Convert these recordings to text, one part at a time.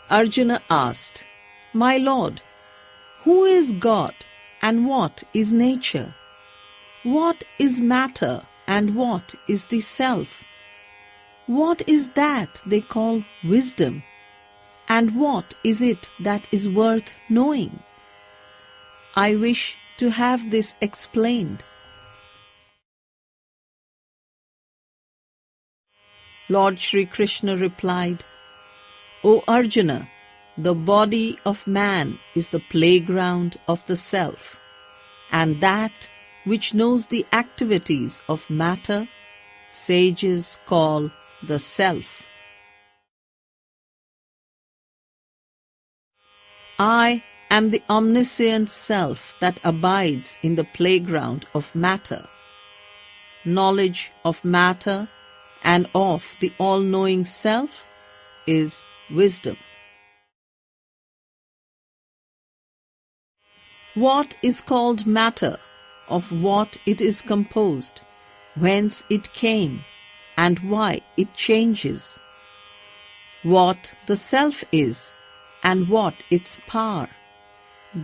Arjuna asked, "My Lord, who is God and what is nature? What is matter and what is the self? What is that they call wisdom? And what is it that is worth knowing? I wish to have this explained." Lord Shri Krishna replied, "O Arjuna, the body of man is the playground of the self, and that which knows the activities of matter, sages call the self. I am the omniscient self that abides in the playground of matter. Knowledge of matter and of the all-knowing self is wisdom. What is called matter, of what it is composed, whence it came, and why it changes, what the self is, and what its power,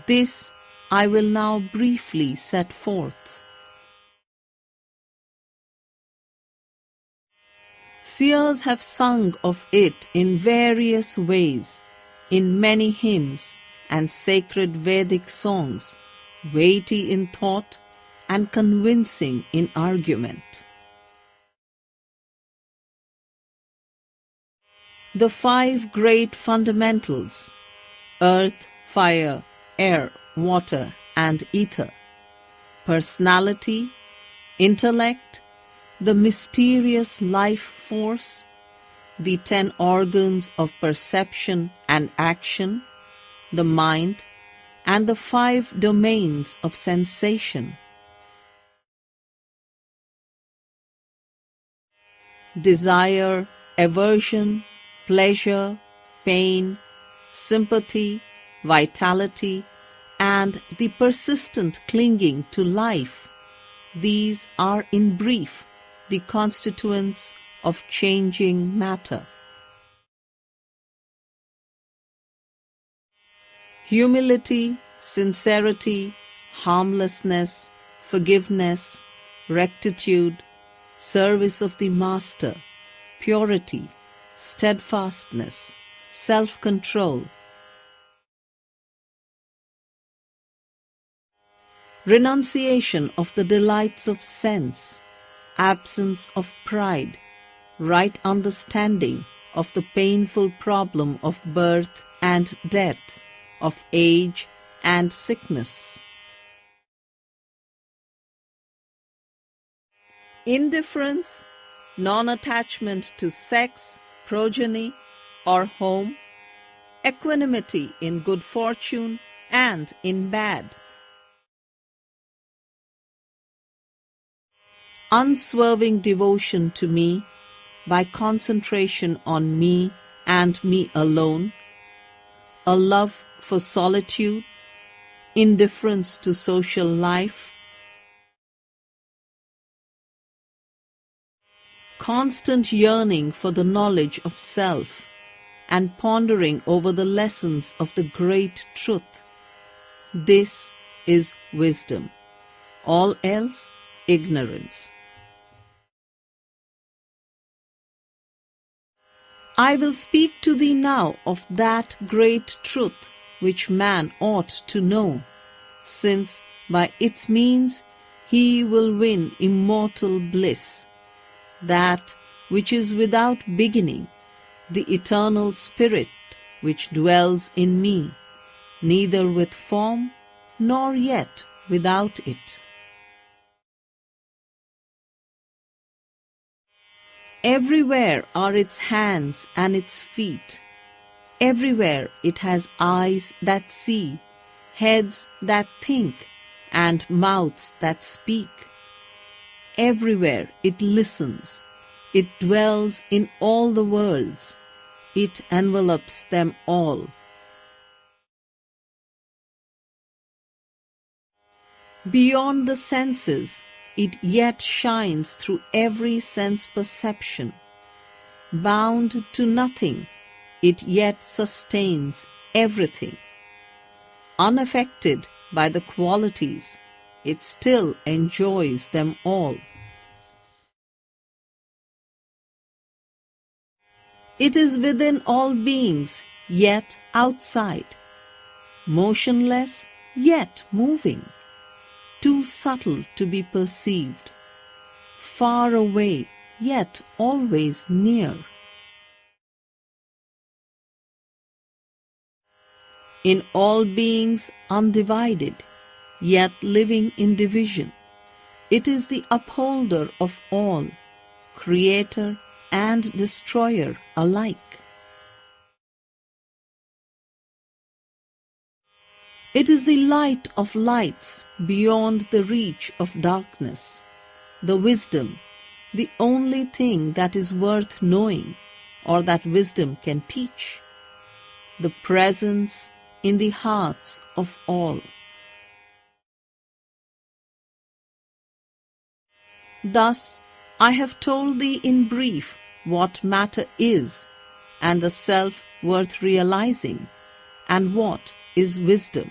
this I will now briefly set forth. Seers have sung of it in various ways, in many hymns and sacred Vedic songs, weighty in thought and convincing in argument. The five great fundamentals, earth, fire, air, water, and ether, personality, intellect, the mysterious life force, the 10 organs of perception and action, the mind, and the 5 domains of sensation. Desire, aversion, pleasure, pain, sympathy, vitality, and the persistent clinging to life, these are in brief the constituents of changing matter. Humility, sincerity, harmlessness, forgiveness, rectitude, service of the Master, purity, steadfastness, self-control, renunciation of the delights of sense, absence of pride, right understanding of the painful problem of birth and death, of age and sickness. Indifference, non-attachment to sex, progeny, or home, equanimity in good fortune and in bad. Unswerving devotion to me by concentration on me and me alone, a love for solitude, indifference to social life, constant yearning for the knowledge of self and pondering over the lessons of the great truth. This is wisdom. All else, ignorance. I will speak to thee now of that great truth which man ought to know, since by its means he will win immortal bliss, that which is without beginning, the eternal Spirit which dwells in me, neither with form nor yet without it. Everywhere are its hands and its feet. Everywhere it has eyes that see, heads that think, and mouths that speak. Everywhere it listens. It dwells in all the worlds. It envelops them all. Beyond the senses, it yet shines through every sense perception. Bound to nothing, it yet sustains everything. Unaffected by the qualities, it still enjoys them all. It is within all beings, yet outside, motionless, yet moving, too subtle to be perceived, far away, yet always near. In all beings undivided, yet living in division, it is the upholder of all, creator and destroyer alike. It is the light of lights beyond the reach of darkness, the wisdom, the only thing that is worth knowing or that wisdom can teach, the presence in the hearts of all. Thus, I have told thee in brief what matter is, and the self worth realizing, and what is wisdom.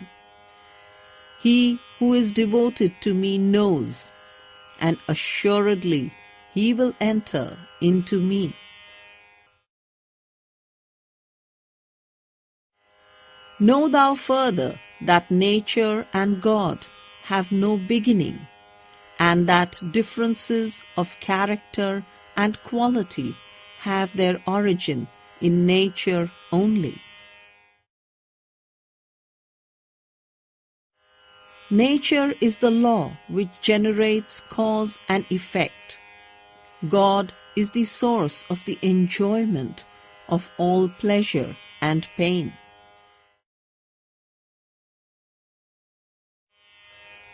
He who is devoted to me knows, and assuredly he will enter into me. Know thou further that nature and God have no beginning, and that differences of character and quality have their origin in nature only. Nature is the law which generates cause and effect. God is the source of the enjoyment of all pleasure and pain.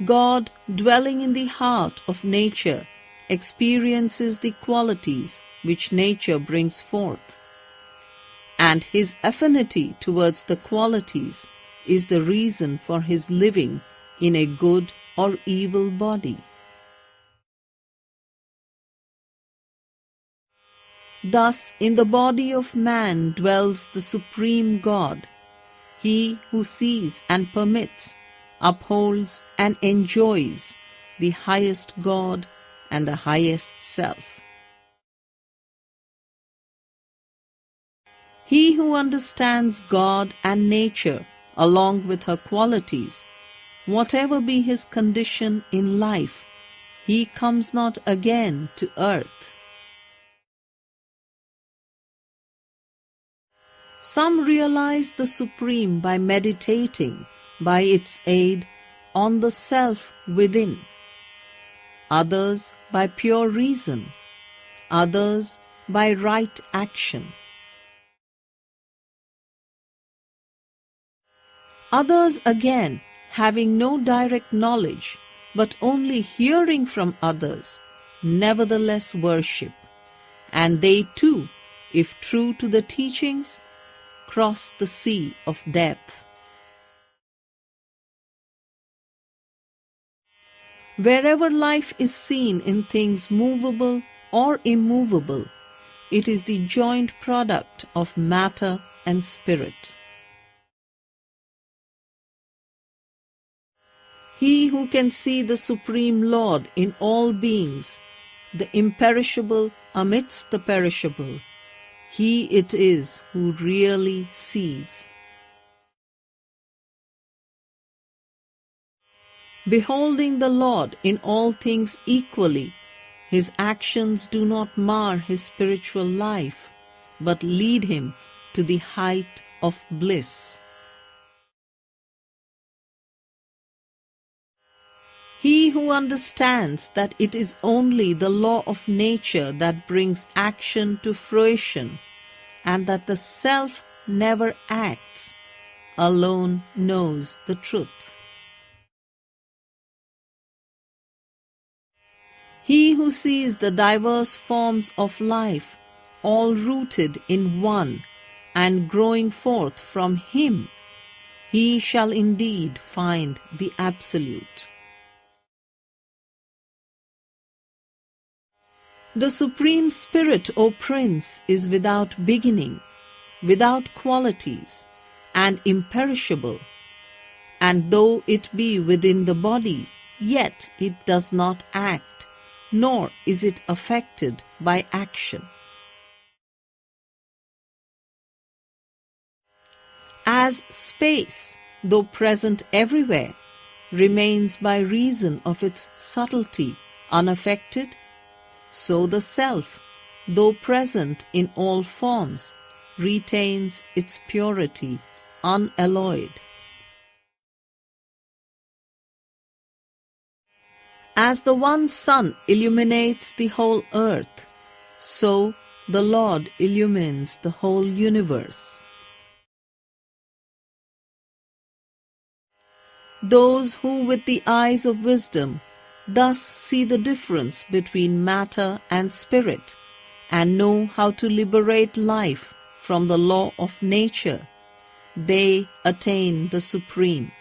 God, dwelling in the heart of nature, experiences the qualities which nature brings forth, and his affinity towards the qualities is the reason for his living in a good or evil body. Thus, in the body of man dwells the supreme God, he who sees and permits, upholds and enjoys the highest God and the highest self. He who understands God and nature along with her qualities, whatever be his condition in life, he comes not again to earth. Some realize the Supreme by meditating, by its aid, on the self within. Others by pure reason, others by right action. Others again, having no direct knowledge, but only hearing from others, nevertheless worship, and they too, if true to the teachings, cross the sea of death. Wherever life is seen in things movable or immovable, it is the joint product of matter and spirit. He who can see the Supreme Lord in all beings, the imperishable amidst the perishable, he it is who really sees. Beholding the Lord in all things equally, his actions do not mar his spiritual life, but lead him to the height of bliss. He who understands that it is only the law of nature that brings action to fruition, and that the self never acts, alone knows the truth. He who sees the diverse forms of life, all rooted in one, and growing forth from him, he shall indeed find the Absolute. The Supreme Spirit, O Prince, is without beginning, without qualities, and imperishable, and though it be within the body, yet it does not act, nor is it affected by action. As space, though present everywhere, remains by reason of its subtlety unaffected, so the self, though present in all forms, retains its purity unalloyed. As the one sun illuminates the whole earth, so the Lord illumines the whole universe. Those who with the eyes of wisdom thus see the difference between matter and spirit, and know how to liberate life from the law of nature, they attain the supreme.